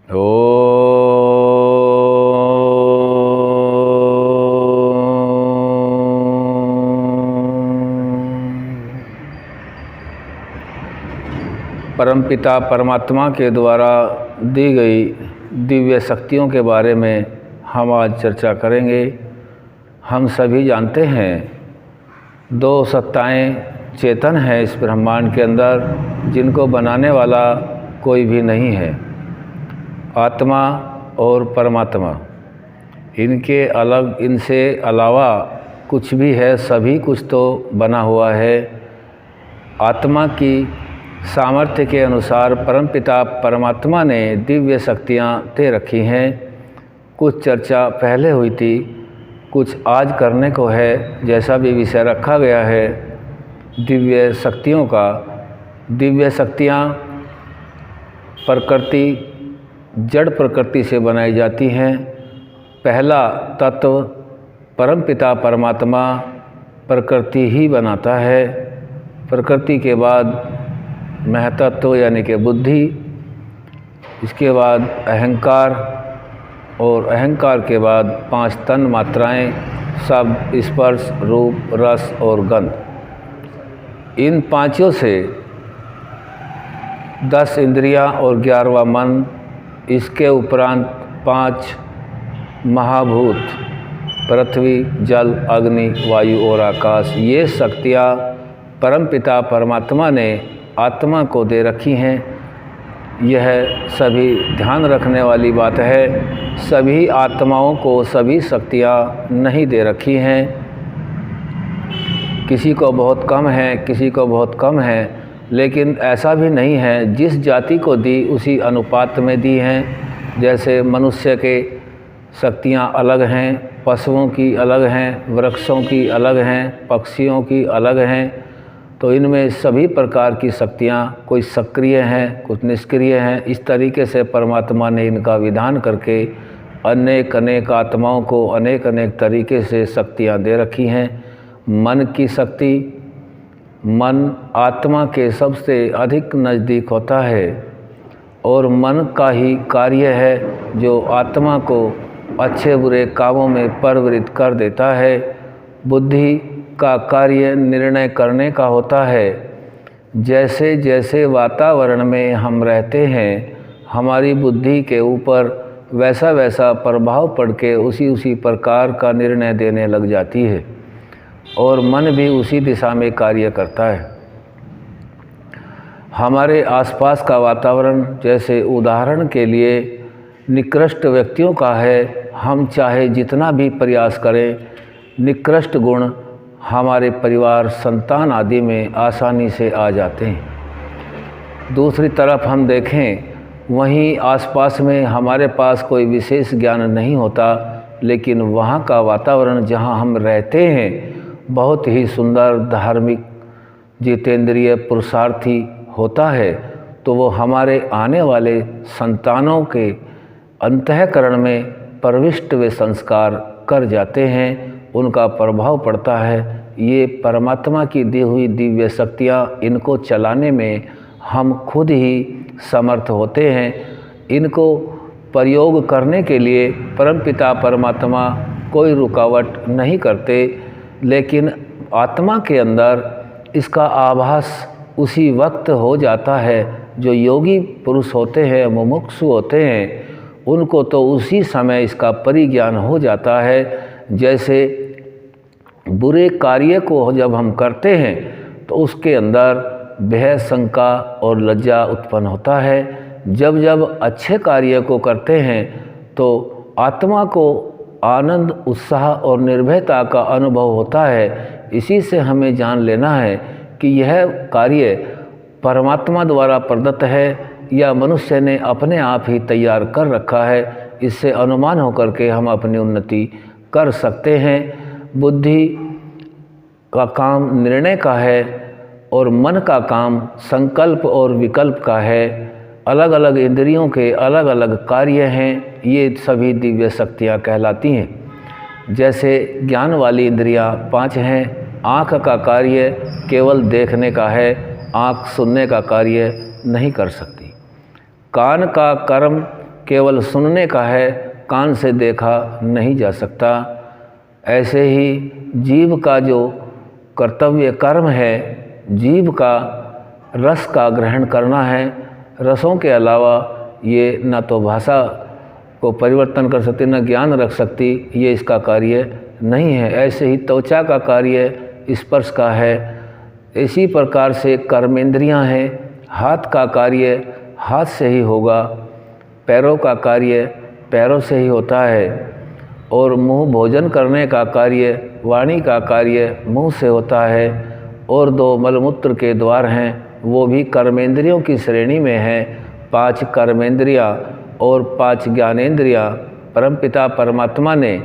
ओ परमपिता परमात्मा के द्वारा दी गई दिव्य शक्तियों के बारे में हम आज चर्चा करेंगे। हम सभी जानते हैं दो सत्ताएं चेतन हैं इस ब्रह्मांड के अंदर, जिनको बनाने वाला कोई भी नहीं है, आत्मा और परमात्मा। इनसे अलावा कुछ भी है, सभी कुछ तो बना हुआ है। आत्मा की सामर्थ्य के अनुसार परमपिता परमात्मा ने दिव्य शक्तियाँ दे रखी हैं। कुछ चर्चा पहले हुई थी, कुछ आज करने को है। जैसा भी विषय रखा गया है दिव्य शक्तियों का। दिव्य शक्तियाँ प्रकृति, जड़ प्रकृति से बनाई जाती हैं। पहला तत्व परमपिता परमात्मा प्रकृति ही बनाता है। प्रकृति के बाद महतत्व यानी कि बुद्धि, इसके बाद अहंकार, और अहंकार के बाद 5 तन मात्राएं, शब्द, स्पर्श, रूप, रस और गंध। इन पांचों से 10 इंद्रियां और 11वां मन। इसके उपरांत 5 महाभूत, पृथ्वी, जल, अग्नि, वायु और आकाश। ये शक्तियाँ परमपिता परमात्मा ने आत्मा को दे रखी हैं। यह सभी ध्यान रखने वाली बात है। सभी आत्माओं को सभी शक्तियाँ नहीं दे रखी हैं। किसी को बहुत कम है, किसी को बहुत कम है, लेकिन ऐसा भी नहीं है। जिस जाति को दी उसी अनुपात में दी हैं। जैसे मनुष्य के शक्तियाँ अलग हैं, पशुओं की अलग हैं, वृक्षों की अलग हैं, पक्षियों की अलग हैं। तो इनमें सभी प्रकार की शक्तियाँ, कोई सक्रिय हैं, कुछ निष्क्रिय हैं। इस तरीके से परमात्मा ने इनका विधान करके अनेक अनेक आत्माओं को अनेक अनेक तरीके से शक्तियाँ दे रखी हैं। मन की शक्ति, मन आत्मा के सबसे अधिक नज़दीक होता है और मन का ही कार्य है जो आत्मा को अच्छे बुरे कामों में प्रवृत्त कर देता है। बुद्धि का कार्य निर्णय करने का होता है। जैसे जैसे वातावरण में हम रहते हैं, हमारी बुद्धि के ऊपर वैसा वैसा प्रभाव पड़ के उसी प्रकार का निर्णय देने लग जाती है और मन भी उसी दिशा में कार्य करता है। हमारे आसपास का वातावरण जैसे उदाहरण के लिए निकृष्ट व्यक्तियों का है। हम चाहे जितना भी प्रयास करें, निकृष्ट गुण हमारे परिवार, संतान आदि में आसानी से आ जाते हैं। दूसरी तरफ हम देखें, वहीं आसपास में हमारे पास कोई विशेष ज्ञान नहीं होता, लेकिन वहाँ का वातावरण जहाँ हम रहते हैं बहुत ही सुंदर, धार्मिक, जितेंद्रिय, पुरुषार्थी होता है। तो वो हमारे आने वाले संतानों के अंतःकरण में प्रविष्ट वे संस्कार कर जाते हैं, उनका प्रभाव पड़ता है। ये परमात्मा की दी हुई दिव्य शक्तियाँ, इनको चलाने में हम खुद ही समर्थ होते हैं। इनको प्रयोग करने के लिए परमपिता परमात्मा कोई रुकावट नहीं करते, लेकिन आत्मा के अंदर इसका आभास उसी वक्त हो जाता है। जो योगी पुरुष होते हैं, मुमुक्षु होते हैं, उनको तो उसी समय इसका परिज्ञान हो जाता है। जैसे बुरे कार्य को जब हम करते हैं तो उसके अंदर भय, शंका और लज्जा उत्पन्न होता है। जब जब अच्छे कार्य को करते हैं तो आत्मा को आनंद, उत्साह और निर्भयता का अनुभव होता है। इसी से हमें जान लेना है कि यह कार्य परमात्मा द्वारा प्रदत्त है या मनुष्य ने अपने आप ही तैयार कर रखा है। इससे अनुमान होकर के हम अपनी उन्नति कर सकते हैं। बुद्धि का काम निर्णय का है और मन का काम संकल्प और विकल्प का है। अलग अलग इंद्रियों के अलग अलग कार्य हैं। ये सभी दिव्य शक्तियाँ कहलाती हैं। जैसे ज्ञान वाली इंद्रियाँ 5 हैं। आँख का कार्य केवल देखने का है, आँख सुनने का कार्य नहीं कर सकती। कान का कर्म केवल सुनने का है, कान से देखा नहीं जा सकता। ऐसे ही जीव का जो कर्तव्य कर्म है, जीव का रस का ग्रहण करना है। रसों के अलावा ये न तो भाषा को परिवर्तन कर सकती, न ज्ञान रख सकती, ये इसका कार्य नहीं है। ऐसे ही त्वचा का कार्य स्पर्श का है। इसी प्रकार से कर्मेंद्रियां हैं। हाथ का कार्य हाथ से ही होगा, पैरों का कार्य पैरों से ही होता है, और मुंह भोजन करने का कार्य, वाणी का कार्य मुंह से होता है। और 2 मलमूत्र के द्वार हैं, वो भी कर्मेंद्रियों की श्रेणी में हैं। 5 कर्मेंद्रियां और 5 ज्ञानेंद्रियां परमपिता परमात्मा ने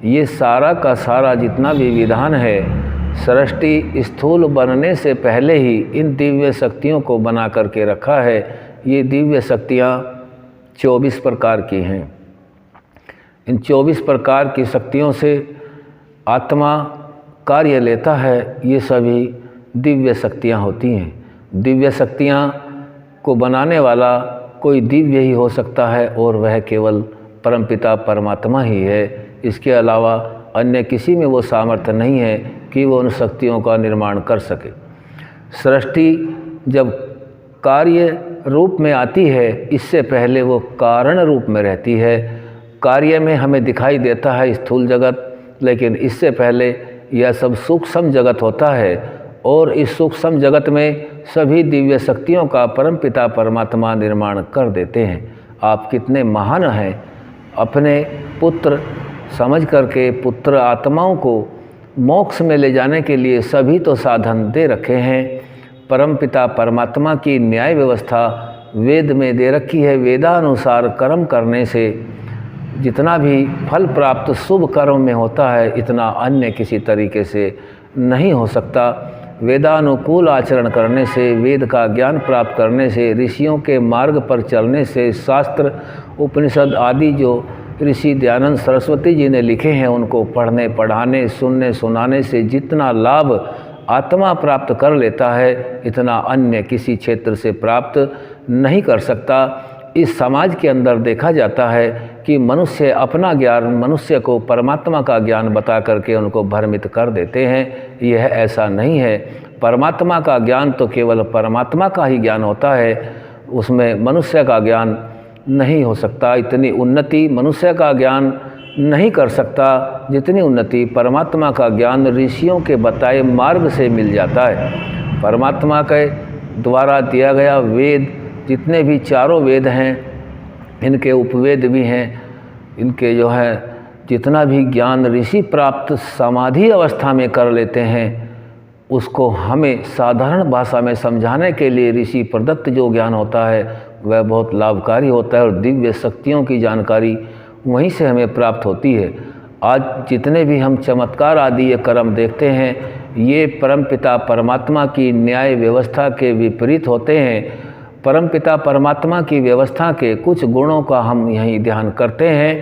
ये सारा का सारा जितना भी विधान है, सृष्टि स्थूल बनने से पहले ही इन दिव्य शक्तियों को बना करके रखा है। ये दिव्य शक्तियाँ 24 प्रकार की हैं। इन 24 प्रकार की शक्तियों से आत्मा कार्य लेता है। ये सभी दिव्य शक्तियाँ होती हैं। दिव्य शक्तियाँ को बनाने वाला कोई दिव्य ही हो सकता है, और वह केवल परमपिता परमात्मा ही है। इसके अलावा अन्य किसी में वो सामर्थ्य नहीं है कि वो उन शक्तियों का निर्माण कर सके। सृष्टि जब कार्य रूप में आती है, इससे पहले वो कारण रूप में रहती है। कार्य में हमें दिखाई देता है स्थूल जगत, लेकिन इससे पहले यह सब सूक्ष्म जगत होता है, और इस सूक्ष्म जगत में सभी दिव्य शक्तियों का परमपिता परमात्मा निर्माण कर देते हैं। आप कितने महान हैं। अपने पुत्र समझ करके पुत्र आत्माओं को मोक्ष में ले जाने के लिए सभी तो साधन दे रखे हैं। परमपिता परमात्मा की न्याय व्यवस्था वेद में दे रखी है। वेदानुसार कर्म करने से जितना भी फल प्राप्त शुभ कर्म में होता है, इतना अन्य किसी तरीके से नहीं हो सकता। वेदानुकूल आचरण करने से, वेद का ज्ञान प्राप्त करने से, ऋषियों के मार्ग पर चलने से, शास्त्र उपनिषद आदि जो ऋषि दयानंद सरस्वती जी ने लिखे हैं, उनको पढ़ने पढ़ाने सुनने सुनाने से जितना लाभ आत्मा प्राप्त कर लेता है, इतना अन्य किसी क्षेत्र से प्राप्त नहीं कर सकता। इस समाज के अंदर देखा जाता है कि मनुष्य अपना ज्ञान मनुष्य को परमात्मा का ज्ञान बता करके उनको भ्रमित कर देते हैं। यह ऐसा नहीं है। परमात्मा का ज्ञान तो केवल परमात्मा का ही ज्ञान होता है, उसमें मनुष्य का ज्ञान नहीं हो सकता। इतनी उन्नति मनुष्य का ज्ञान नहीं कर सकता जितनी उन्नति परमात्मा का ज्ञान ऋषियों के बताए मार्ग से मिल जाता है। परमात्मा के द्वारा दिया गया वेद, जितने भी चारों वेद हैं, इनके उपवेद भी हैं, इनके जो है जितना भी ज्ञान ऋषि प्राप्त समाधि अवस्था में कर लेते हैं, उसको हमें साधारण भाषा में समझाने के लिए ऋषि प्रदत्त जो ज्ञान होता है वह बहुत लाभकारी होता है, और दिव्य शक्तियों की जानकारी वहीं से हमें प्राप्त होती है। आज जितने भी हम चमत्कार आदि ये कर्म देखते हैं, ये परमपिता परमात्मा की न्याय व्यवस्था के विपरीत होते हैं। परमपिता परमात्मा की व्यवस्था के कुछ गुणों का हम यहीं ध्यान करते हैं।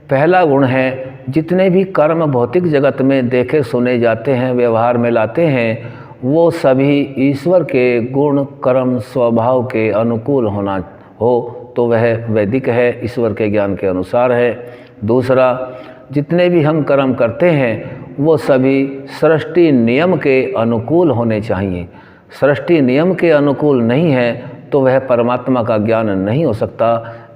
पहला गुण है, जितने भी कर्म भौतिक जगत में देखे सुने जाते हैं, व्यवहार में लाते हैं, वो सभी ईश्वर के गुण कर्म स्वभाव के अनुकूल होना हो तो वह वैदिक है, ईश्वर के ज्ञान के अनुसार है। दूसरा, जितने भी हम कर्म करते हैं वो सभी सृष्टि नियम के अनुकूल होने चाहिए। सृष्टि नियम के अनुकूल नहीं है तो वह परमात्मा का ज्ञान नहीं हो सकता।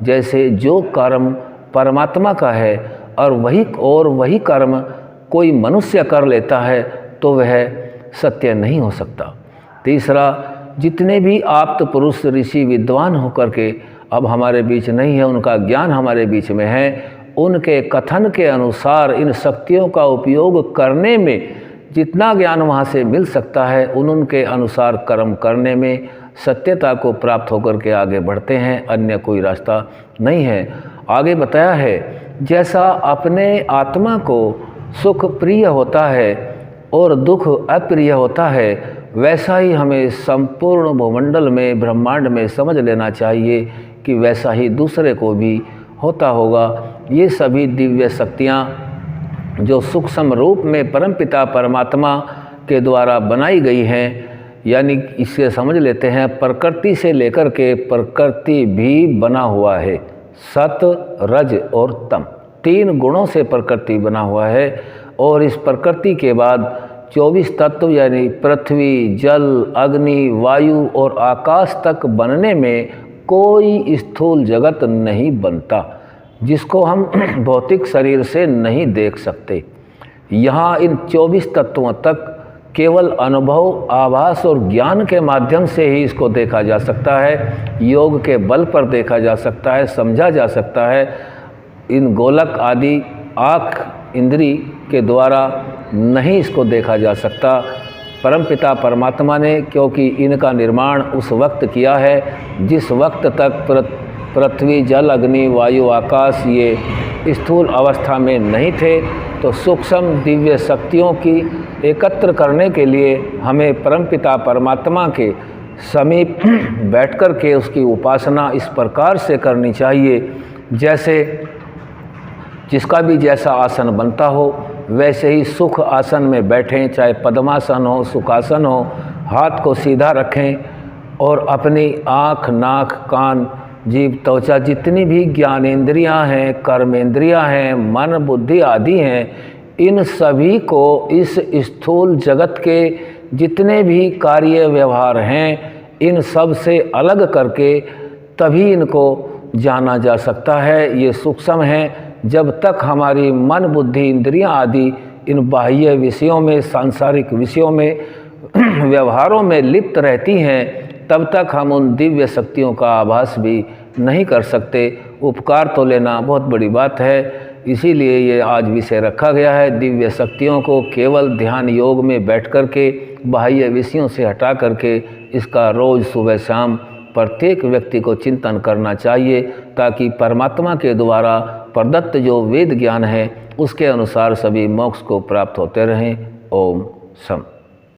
जैसे जो कर्म परमात्मा का है और वही कर्म कोई मनुष्य कर लेता है तो वह सत्य नहीं हो सकता। तीसरा, जितने भी आप्त पुरुष ऋषि विद्वान होकर के अब हमारे बीच नहीं है, उनका ज्ञान हमारे बीच में है, उनके कथन के अनुसार इन शक्तियों का उपयोग करने में जितना ज्ञान वहाँ से मिल सकता है, उनके अनुसार कर्म करने में सत्यता को प्राप्त होकर के आगे बढ़ते हैं। अन्य कोई रास्ता नहीं है। आगे बताया है, जैसा अपने आत्मा को सुख प्रिय होता है और दुख अप्रिय होता है, वैसा ही हमें संपूर्ण भूमंडल में ब्रह्मांड में समझ लेना चाहिए कि वैसा ही दूसरे को भी होता होगा। ये सभी दिव्य शक्तियाँ जो सूक्ष्म रूप में परमपिता परमात्मा के द्वारा बनाई गई हैं, यानी इसे समझ लेते हैं प्रकृति से लेकर के प्रकृति भी बना हुआ है। सत, रज और तम, 3 गुणों से प्रकृति बना हुआ है। और इस प्रकृति के बाद 24 तत्व यानी पृथ्वी, जल, अग्नि, वायु और आकाश तक बनने में कोई स्थूल जगत नहीं बनता, जिसको हम भौतिक शरीर से नहीं देख सकते। यहाँ इन 24 तत्वों तक केवल अनुभव, आभास और ज्ञान के माध्यम से ही इसको देखा जा सकता है, योग के बल पर देखा जा सकता है, समझा जा सकता है। इन गोलक आदि आँख इंद्री के द्वारा नहीं इसको देखा जा सकता। परमपिता परमात्मा ने क्योंकि इनका निर्माण उस वक्त किया है जिस वक्त तक पृथ्वी, जल, अग्नि, वायु, आकाश ये स्थूल अवस्था में नहीं थे, तो सूक्ष्म दिव्य शक्तियों की एकत्र करने के लिए हमें परमपिता परमात्मा के समीप बैठकर के उसकी उपासना इस प्रकार से करनी चाहिए जैसे जिसका भी जैसा आसन बनता हो वैसे ही सुख आसन में बैठें, चाहे पद्मासन हो, सुखासन हो, हाथ को सीधा रखें और अपनी आँख, नाक, कान, जीभ, त्वचा जितनी भी ज्ञानेंद्रियाँ हैं, कर्मेंद्रियाँ हैं, मन, बुद्धि आदि हैं, इन सभी को इस स्थूल जगत के जितने भी कार्य व्यवहार हैं इन सब से अलग करके तभी इनको जाना जा सकता है। ये सूक्ष्म हैं। जब तक हमारी मन, बुद्धि, इंद्रियां आदि इन बाह्य विषयों में, सांसारिक विषयों में, व्यवहारों में लिप्त रहती हैं, तब तक हम उन दिव्य शक्तियों का आभास भी नहीं कर सकते। उपकार तो लेना बहुत बड़ी बात है, इसीलिए ये आज विषय रखा गया है। दिव्य शक्तियों को केवल ध्यान योग में बैठ कर के बाह्य विषयों से हटा करके इसका रोज़ सुबह शाम प्रत्येक व्यक्ति को चिंतन करना चाहिए, ताकि परमात्मा के द्वारा प्रदत्त जो वेद ज्ञान है उसके अनुसार सभी मोक्ष को प्राप्त होते रहें। ओम सम।